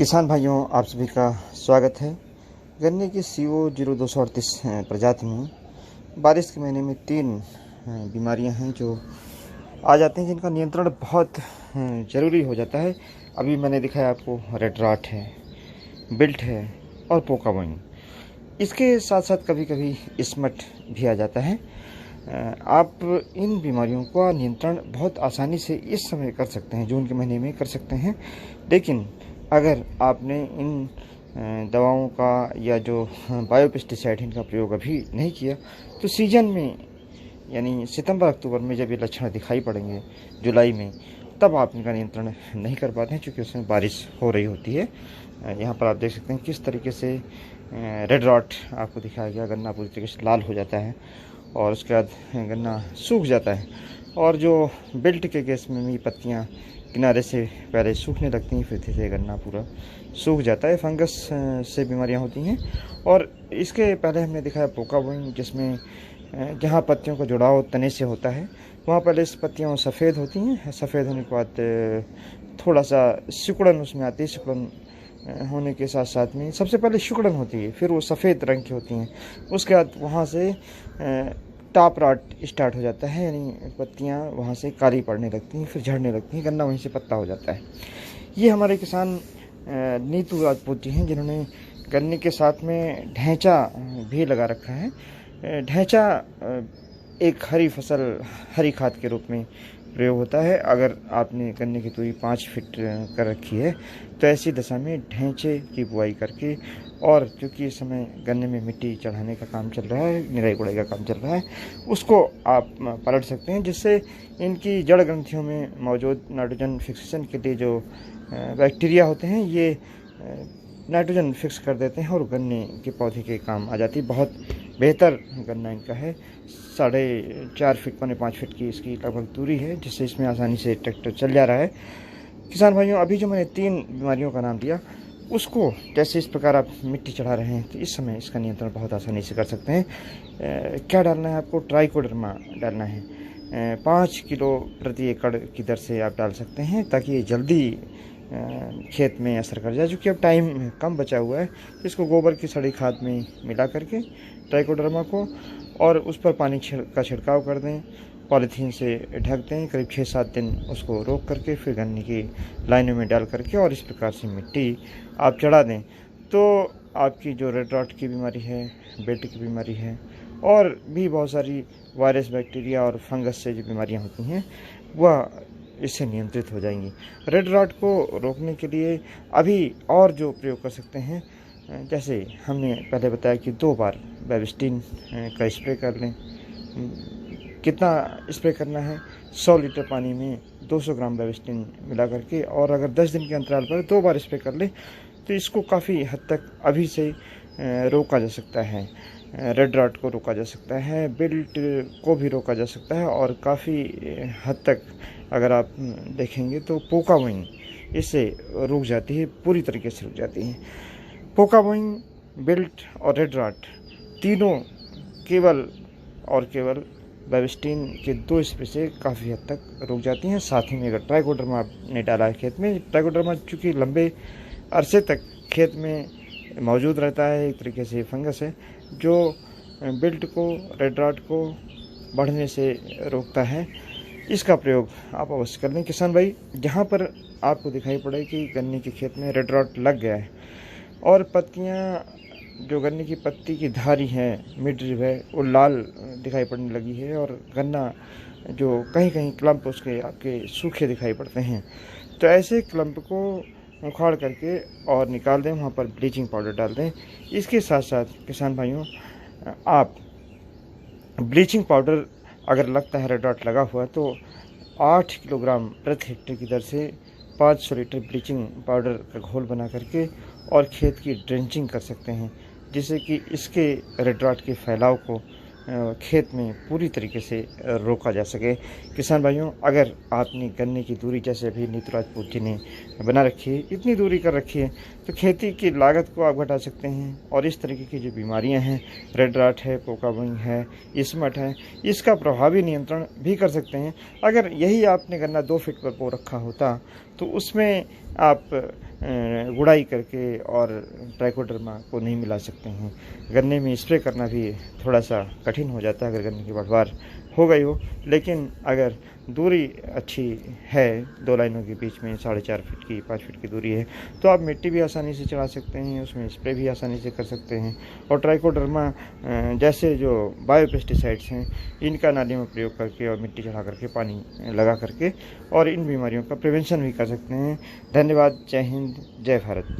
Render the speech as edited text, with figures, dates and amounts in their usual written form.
किसान भाइयों, आप सभी का स्वागत है। गन्ने की CO0238 प्रजाति में बारिश के महीने में 3 बीमारियां हैं जो आ जाती हैं, जिनका नियंत्रण बहुत ज़रूरी हो जाता है। अभी मैंने दिखाया आपको, रेड रॉट है, बिल्ट है और पोका वॉइंग। इसके साथ साथ कभी कभी स्मट भी आ जाता है। आप इन बीमारियों का नियंत्रण बहुत आसानी से इस समय कर सकते हैं, जून के महीने में कर सकते हैं। लेकिन अगर आपने इन दवाओं का या जो बायोपेस्टिसाइड इनका प्रयोग अभी नहीं किया, तो सीजन में यानी सितंबर अक्टूबर में जब ये लक्षण दिखाई पड़ेंगे, जुलाई में, तब आप इनका नियंत्रण नहीं कर पाते हैं, क्योंकि उसमें बारिश हो रही होती है। यहाँ पर आप देख सकते हैं किस तरीके से रेड रॉट आपको दिखाया गया। गन्ना पूरी तरीके से लाल हो जाता है और उसके बाद गन्ना सूख जाता है, और जो बिल्ट के केस में भी पत्तियाँ किनारे से पहले सूखने लगती हैं, फिर धीरे गन्ना पूरा सूख जाता है। फंगस से बीमारियां होती हैं। और इसके पहले हमने दिखाया पोका वॉइंग, जिसमें जहां पत्तियों का जुड़ाव तने से होता है, वहां पहले इस पत्तियां सफ़ेद होती हैं। सफ़ेद होने के बाद थोड़ा सा सिकुड़न उसमें आती है। सिकुड़न होने के साथ साथ में सबसे पहले सिकुड़न होती है, फिर वो सफ़ेद रंग की होती हैं। उसके बाद वहाँ से टॉप रॉट स्टार्ट हो जाता है, यानी पत्तियाँ वहाँ से काली पड़ने लगती हैं, फिर झड़ने लगती हैं, गन्ना वहीं से पत्ता हो जाता है। ये हमारे किसान नीतू राजपूत जी हैं, जिन्होंने गन्ने के साथ में ढैंचा भी लगा रखा है। ढैंचा एक हरी फसल, हरी खाद के रूप में प्रयोग होता है। अगर आपने गन्ने की दूरी 5 फीट कर रखी है, तो ऐसी दशा में ढैंचे की बुआई करके, और क्योंकि इस समय गन्ने में मिट्टी चढ़ाने का काम चल रहा है, निराई गुड़ाई का काम चल रहा है, उसको आप पलट सकते हैं, जिससे इनकी जड़ ग्रंथियों में मौजूद नाइट्रोजन फिक्सेशन के लिए जो बैक्टीरिया होते हैं, ये नाइट्रोजन फिक्स कर देते हैं और गन्ने के पौधे के काम आ जाती है। बहुत बेहतर गन्ना इनका है। 4.5 फीट, 5 फीट की इसकी लगभग दूरी है, जिससे इसमें आसानी से ट्रैक्टर चल जा रहा है। किसान भाइयों, अभी जो मैंने 3 बीमारियों का नाम दिया, उसको जैसे इस प्रकार आप मिट्टी चढ़ा रहे हैं, तो इस समय इसका नियंत्रण बहुत आसानी से कर सकते हैं। क्या डालना है आपको? ट्राइकोडर्मा डालना है। 5 किलो प्रति एकड़ की दर से आप डाल सकते हैं, ताकि ये जल्दी खेत में असर कर जाए। चूँकि अब टाइम कम बचा हुआ है, इसको गोबर की सड़ी खाद में मिला करके ट्राइकोडर्मा को, और उस पर पानी का छिड़काव कर दें, पॉलीथीन से ढक दें, करीब 6-7 दिन उसको रोक करके, फिर गन्ने की लाइनों में डाल करके, और इस प्रकार से मिट्टी आप चढ़ा दें, तो आपकी जो रेड रॉट की बीमारी है, बिल्ट की बीमारी है, और भी बहुत सारी वायरस, बैक्टीरिया और फंगस से जो बीमारियां होती हैं, वह इससे नियंत्रित हो जाएंगी। रेड रॉट को रोकने के लिए अभी और जो प्रयोग कर सकते हैं, जैसे हमने पहले बताया कि 2 बार बेविस्टिन का स्प्रे कर लें। कितना स्प्रे करना है? 100 लीटर पानी में 200 ग्राम बेविस्टिन मिला करके, और अगर 10 दिन के अंतराल पर 2 बार स्प्रे कर ले, तो इसको काफ़ी हद तक अभी से रोका जा सकता है। रेड रॉट को रोका जा सकता है, बिल्ट को भी रोका जा सकता है, और काफ़ी हद तक अगर आप देखेंगे तो पोका वॉइंग इससे रुक जाती है, पूरी तरीके से रुक जाती है। पोका वॉइंग, बिल्ट और रेड रॉट तीनों केवल और केवल बेविस्टिन के 2 स्प्रे से काफ़ी हद तक रुक जाती हैं। साथ ही में अगर ट्राइकोडर्मा आपने डाला है खेत में, ट्राइकोडर्मा चूँकि लंबे अरसे तक खेत में मौजूद रहता है, एक तरीके से फंगस है जो बिल्ट को, रेड रॉट को बढ़ने से रोकता है। इसका प्रयोग आप अवश्य कर लें। किसान भाई, जहाँ पर आपको दिखाई पड़े कि गन्ने के खेत में रेड रॉट लग गया है, और पत्तियाँ, जो गन्ने की पत्ती की धारी है, मिड रिब है, वो लाल दिखाई पड़ने लगी है, और गन्ना जो कहीं कहीं क्लम्प उसके आपके सूखे दिखाई पड़ते हैं, तो ऐसे क्लम्प को उखाड़ करके और निकाल दें, वहाँ पर ब्लीचिंग पाउडर डाल दें। इसके साथ साथ किसान भाइयों, आप ब्लीचिंग पाउडर, अगर लगता है रेड रॉट लगा हुआ, तो 8 किलोग्राम प्रति हेक्टेयर की दर से 500 लीटर ब्लीचिंग पाउडर का घोल बना करके और खेत की ड्रेंचिंग कर सकते हैं, जिससे कि इसके रेड रॉट के फैलाव को खेत में पूरी तरीके से रोका जा सके। किसान भाइयों, अगर आपने गन्ने की दूरी जैसे अभी नीतू राजपूत जी ने बना रखी है, इतनी दूरी कर रखी है, तो खेती की लागत को आप घटा सकते हैं, और इस तरीके की जो बीमारियां हैं, रेड रॉट है, पोका वॉइंग है, स्मट है, इसका प्रभावी नियंत्रण भी कर सकते हैं। अगर यही आपने गन्ना 2 फीट पर बो रखा होता, तो उसमें आप गुड़ाई करके और ट्राइकोडर्मा को नहीं मिला सकते हैं। गन्ने में स्प्रे करना भी थोड़ा सा कठिन हो जाता है अगर गन्ने की बढ़वार हो गई हो, लेकिन अगर दूरी अच्छी है, 2 लाइनों के बीच में 4.5 फीट की 5 फीट की दूरी है, तो आप मिट्टी भी आसानी से चढ़ा सकते हैं, उसमें स्प्रे भी आसानी से कर सकते हैं। और ट्राइकोडर्मा जैसे जो बायोपेस्टिसाइड्स हैं, इनका नालियों में प्रयोग करके और मिट्टी चढ़ा करके पानी लगा करके और इन बीमारियों का प्रिवेंशन भी कर सकते हैं। धन्यवाद। जय हिंद, जय भारत।